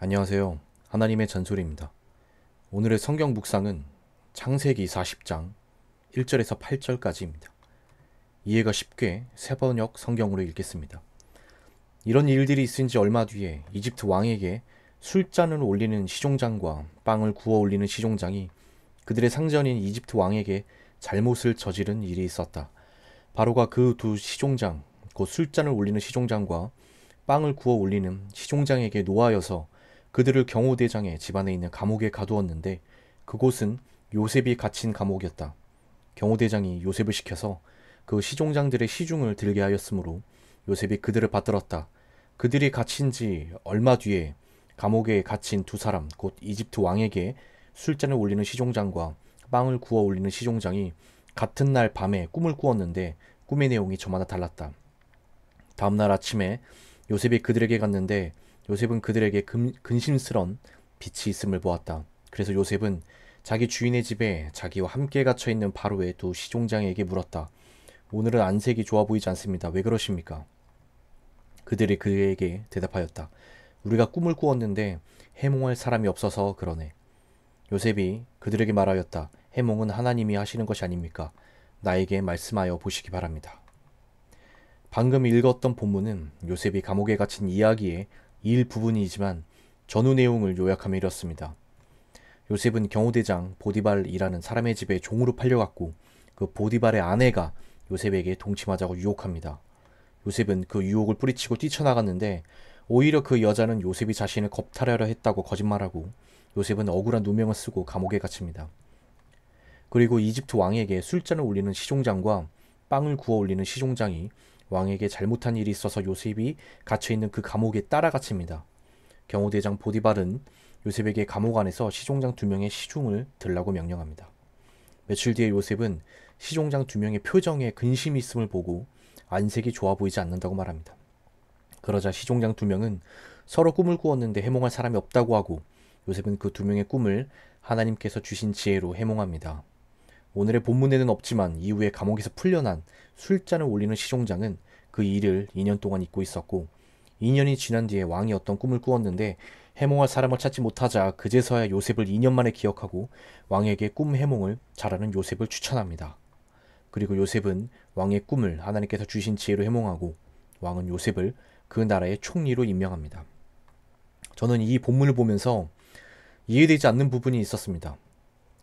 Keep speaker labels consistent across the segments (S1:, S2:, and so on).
S1: 안녕하세요. 하나님의 잔소리입니다. 오늘의 성경 묵상은 창세기 40장 1절에서 8절까지입니다. 이해가 쉽게 새번역 성경으로 읽겠습니다. 이런 일들이 있은 지 얼마 뒤에 이집트 왕에게 술잔을 올리는 시종장과 빵을 구워 올리는 시종장이 그들의 상전인 이집트 왕에게 잘못을 저지른 일이 있었다. 바로가 그 두 시종장, 곧 술잔을 올리는 시종장과 빵을 구워 올리는 시종장에게 노하여서 그들을 경호대장의 집안에 있는 감옥에 가두었는데 그곳은 요셉이 갇힌 감옥이었다. 경호대장이 요셉을 시켜서 그 시종장들의 시중을 들게 하였으므로 요셉이 그들을 받들었다. 그들이 갇힌 지 얼마 뒤에 감옥에 갇힌 두 사람, 곧 이집트 왕에게 술잔을 올리는 시종장과 빵을 구워 올리는 시종장이 같은 날 밤에 꿈을 꾸었는데 꿈의 내용이 저마다 달랐다. 다음날 아침에 요셉이 그들에게 갔는데 요셉은 그들에게 근심스런 빛이 있음을 보았다. 그래서 요셉은 자기 주인의 집에 자기와 함께 갇혀 있는 바로의 두 시종장에게 물었다. 오늘은 안색이 좋아 보이지 않습니다. 왜 그러십니까? 그들이 그에게 대답하였다. 우리가 꿈을 꾸었는데 해몽할 사람이 없어서 그러네. 요셉이 그들에게 말하였다. 해몽은 하나님이 하시는 것이 아닙니까? 나에게 말씀하여 보시기 바랍니다. 방금 읽었던 본문은 요셉이 감옥에 갇힌 이야기의 일부분이지만 전후 내용을 요약하며 이렇습니다. 요셉은 경호대장 보디발이라는 사람의 집에 종으로 팔려갔고 그 보디발의 아내가 요셉에게 동침하자고 유혹합니다. 요셉은 그 유혹을 뿌리치고 뛰쳐나갔는데 오히려 그 여자는 요셉이 자신을 겁탈하려 했다고 거짓말하고 요셉은 억울한 누명을 쓰고 감옥에 갇힙니다. 그리고 이집트 왕에게 술잔을 올리는 시종장과 빵을 구워 올리는 시종장이 왕에게 잘못한 일이 있어서 요셉이 갇혀있는 그 감옥에 따라 갇힙니다. 경호대장 보디발은 요셉에게 감옥 안에서 시종장 두 명의 시중을 들라고 명령합니다. 며칠 뒤에 요셉은 시종장 두 명의 표정에 근심이 있음을 보고 안색이 좋아 보이지 않는다고 말합니다. 그러자 시종장 두 명은 서로 꿈을 꾸었는데 해몽할 사람이 없다고 하고 요셉은 그 두 명의 꿈을 하나님께서 주신 지혜로 해몽합니다. 오늘의 본문에는 없지만 이후에 감옥에서 풀려난 술잔을 올리는 시종장은 그 일을 2년 동안 잊고 있었고 2년이 지난 뒤에 왕이 어떤 꿈을 꾸었는데 해몽할 사람을 찾지 못하자 그제서야 요셉을 2년 만에 기억하고 왕에게 꿈 해몽을 잘하는 요셉을 추천합니다. 그리고 요셉은 왕의 꿈을 하나님께서 주신 지혜로 해몽하고 왕은 요셉을 그 나라의 총리로 임명합니다. 저는 이 본문을 보면서 이해되지 않는 부분이 있었습니다.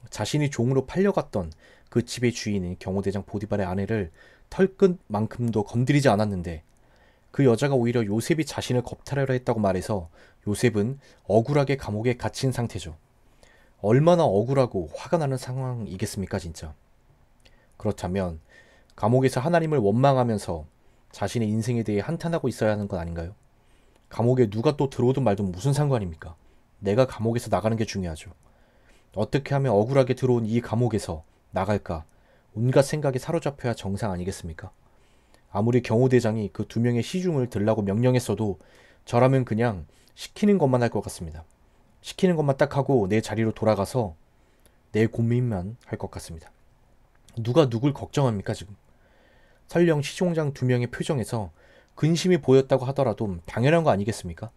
S1: 자신이 종으로 팔려갔던 그 집의 주인인 경호대장 보디발의 아내를 털끝만큼도 건드리지 않았는데 그 여자가 오히려 요셉이 자신을 겁탈하려 했다고 말해서 요셉은 억울하게 감옥에 갇힌 상태죠. 얼마나 억울하고 화가 나는 상황이겠습니까, 진짜. 그렇다면 감옥에서 하나님을 원망하면서 자신의 인생에 대해 한탄하고 있어야 하는 건 아닌가요? 감옥에 누가 또 들어오든 말든 무슨 상관입니까? 내가 감옥에서 나가는 게 중요하죠. 어떻게 하면 억울하게 들어온 이 감옥에서 나갈까? 온갖 생각에 사로잡혀야 정상 아니겠습니까? 아무리 경호대장이 그 두 명의 시중을 들라고 명령했어도 저라면 그냥 시키는 것만 할 것 같습니다. 시키는 것만 딱 하고 내 자리로 돌아가서 내 고민만 할 것 같습니다. 누가 누굴 걱정합니까 지금? 설령 시종장 두 명의 표정에서 근심이 보였다고 하더라도 당연한 거 아니겠습니까?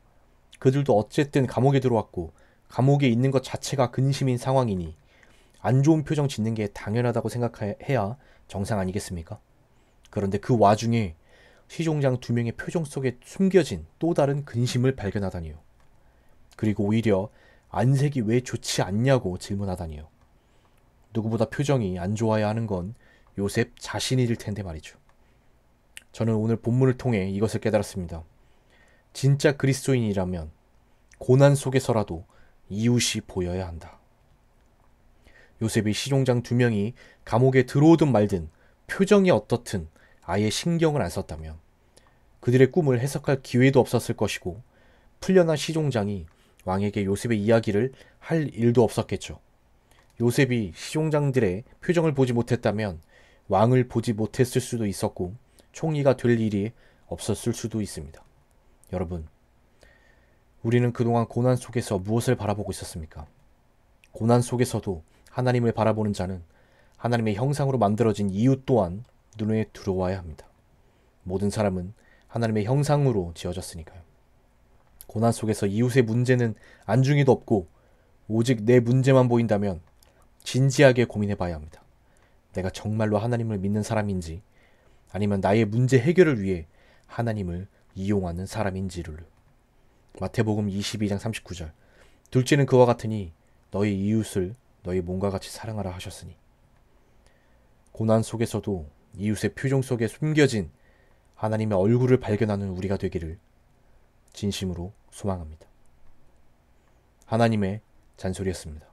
S1: 그들도 어쨌든 감옥에 들어왔고 감옥에 있는 것 자체가 근심인 상황이니 안 좋은 표정 짓는 게 당연하다고 생각해야 정상 아니겠습니까? 그런데 그 와중에 시종장 두 명의 표정 속에 숨겨진 또 다른 근심을 발견하다니요. 그리고 오히려 안색이 왜 좋지 않냐고 질문하다니요. 누구보다 표정이 안 좋아야 하는 건 요셉 자신일 텐데 말이죠. 저는 오늘 본문을 통해 이것을 깨달았습니다. 진짜 그리스도인이라면 고난 속에서라도 이웃이 보여야 한다. 요셉이 시종장 두 명이 감옥에 들어오든 말든 표정이 어떻든 아예 신경을 안 썼다면 그들의 꿈을 해석할 기회도 없었을 것이고 풀려난 시종장이 왕에게 요셉의 이야기를 할 일도 없었겠죠. 요셉이 시종장들의 표정을 보지 못했다면 왕을 보지 못했을 수도 있었고 총리가 될 일이 없었을 수도 있습니다. 여러분, 우리는 그동안 고난 속에서 무엇을 바라보고 있었습니까? 고난 속에서도 하나님을 바라보는 자는 하나님의 형상으로 만들어진 이웃 또한 눈에 들어와야 합니다. 모든 사람은 하나님의 형상으로 지어졌으니까요. 고난 속에서 이웃의 문제는 안중에도 없고 오직 내 문제만 보인다면 진지하게 고민해 봐야 합니다. 내가 정말로 하나님을 믿는 사람인지 아니면 나의 문제 해결을 위해 하나님을 이용하는 사람인지를. 마태복음 22장 39절. 둘째는 그와 같으니 너희 이웃을 너희 몸과 같이 사랑하라 하셨으니. 고난 속에서도 이웃의 표정 속에 숨겨진 하나님의 얼굴을 발견하는 우리가 되기를 진심으로 소망합니다. 하나님의 잔소리였습니다.